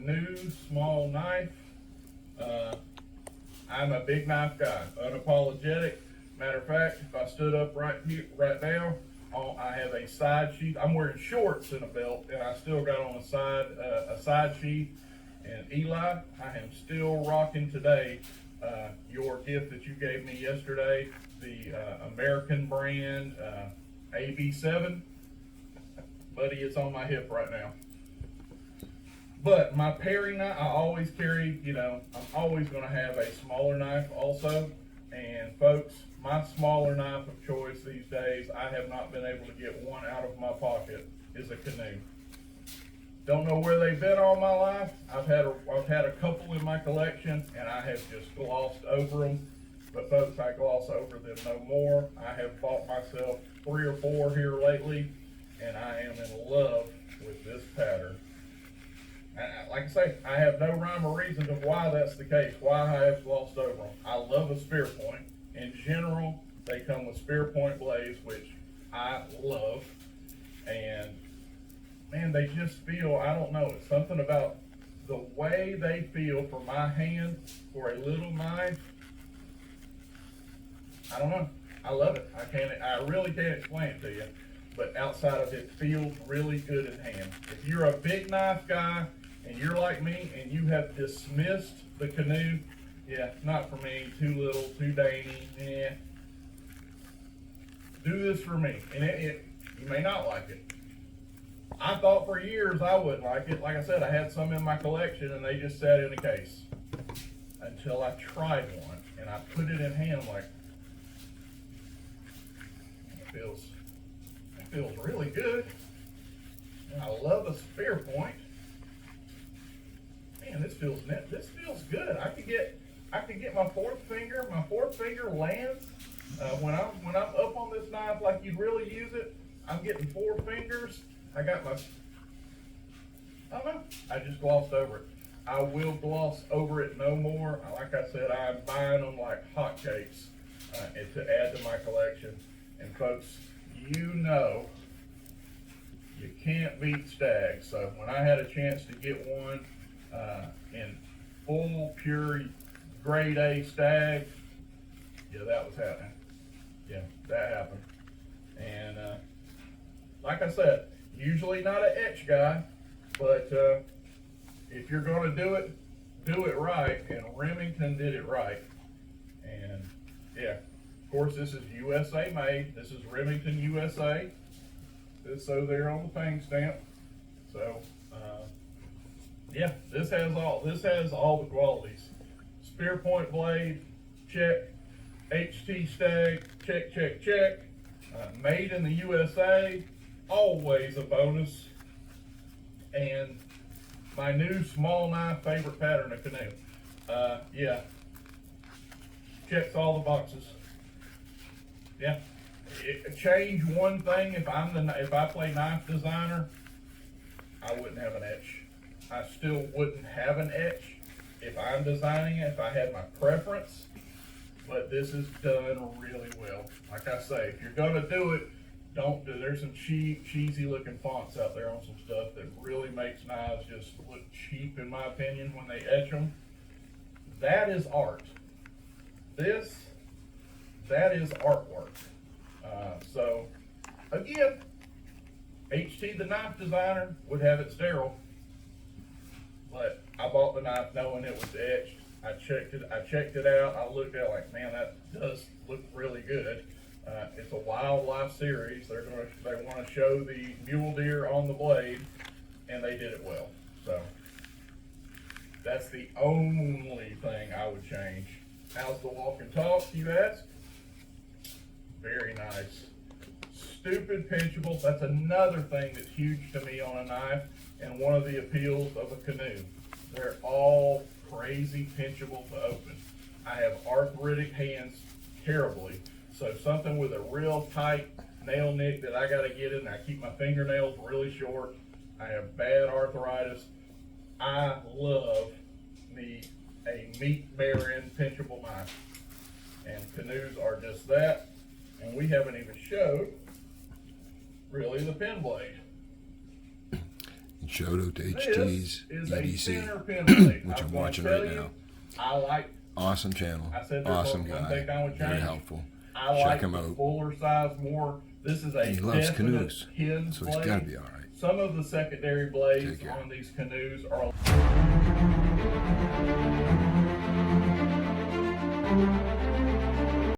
Canoe small knife. I'm a big knife guy, unapologetic. Matter of fact, if I stood up right here, right now, I have a side sheath. I'm wearing shorts and a belt, and I still got on a side sheath. And Eli, I am still rocking today your gift that you gave me yesterday, the American brand AB7. Buddy, it's on my hip right now. But my paring knife, I always carry, I'm always going to have a smaller knife also. And folks, my smaller knife of choice these days, I have not been able to get one out of my pocket, is a Canoe. Don't know where they've been all my life. I've had a couple in my collection, and I have just glossed over them. But folks, I gloss over them no more. I have bought myself 3 or 4 here lately, and I am in love with this pattern. Like I say, I have no rhyme or reason to why that's the case, why I have glossed over them. I love a spear point. In general, they come with spear point blades, which I love. And man, they just feel, I don't know, it's something about the way they feel for my hand for a little knife. I don't know. I love it. I really can't explain it to you. But outside of it, feels really good in hand. If you're a big knife guy and you're like me and you have dismissed the Canoe, yeah, not for me, too little, too dainty, yeah. Do this for me. And you may not like it. I thought for years I wouldn't like it. Like I said, I had some in my collection and they just sat in a case. Until I tried one and I put it in hand, I'm like, it feels really good. And I love a spear point. Man, this feels good. I could get my fourth finger lands when I'm up on this knife like you'd really use it. I'm getting 4 fingers. I got my, I don't know, I just glossed over it. I will gloss over it no more. Like I said, I'm buying them like hotcakes and to add to my collection. And folks, you can't beat stag. So when I had a chance to get one in full, pure, grade A stag, yeah, that was happening. Yeah, that happened. And like I said, usually not an etch guy, but if you're going to do it right, and Remington did it right. And yeah, of course, this is USA made. This is Remington USA. This so there on the ping stamp. So yeah, this has all the qualities. Spear point blade, check. HT stag, check, check, check. Made in the USA, always a bonus. And my new small knife favorite pattern of Canoe. Yeah, checks all the boxes. Yeah, change one thing. If I play knife designer, I wouldn't have an etch. I still wouldn't have an etch if I'm designing it. If I had my preference. But this is done really well. Like I say, if you're gonna do it, don't do. There's some cheesy looking fonts out there on some stuff that really makes knives just look cheap, in my opinion, when they etch them. That is art. That is artwork. So again, HT the knife designer would have it sterile, but I bought the knife knowing it was etched. I checked it out. I looked at it like, man, that does look really good. It's a wildlife series. They want to show the mule deer on the blade, and they did it well. So that's the only thing I would change. How's the walk and talk, you ask? Very nice. Stupid pinchable. That's another thing that's huge to me on a knife, and one of the appeals of a Canoe. They're all crazy pinchable to open. I have arthritic hands terribly, so something with a real tight nail nick that I got to get in. I keep my fingernails really short. I have bad arthritis. I love me a meat bearing pinchable knife, and Canoes are just that. And we haven't even showed really the pen blade. Shout out to This HT's is a EDC, center pin blade. which I'm gonna watching tell right you, now. I like. Awesome channel. I said there's Awesome one guy. thing down with Very change. helpful. I Check like him the out. fuller size more. This is a He loves definite canoes, pin so blade. he's got to be all right. Some of the secondary blades Take care. on these canoes are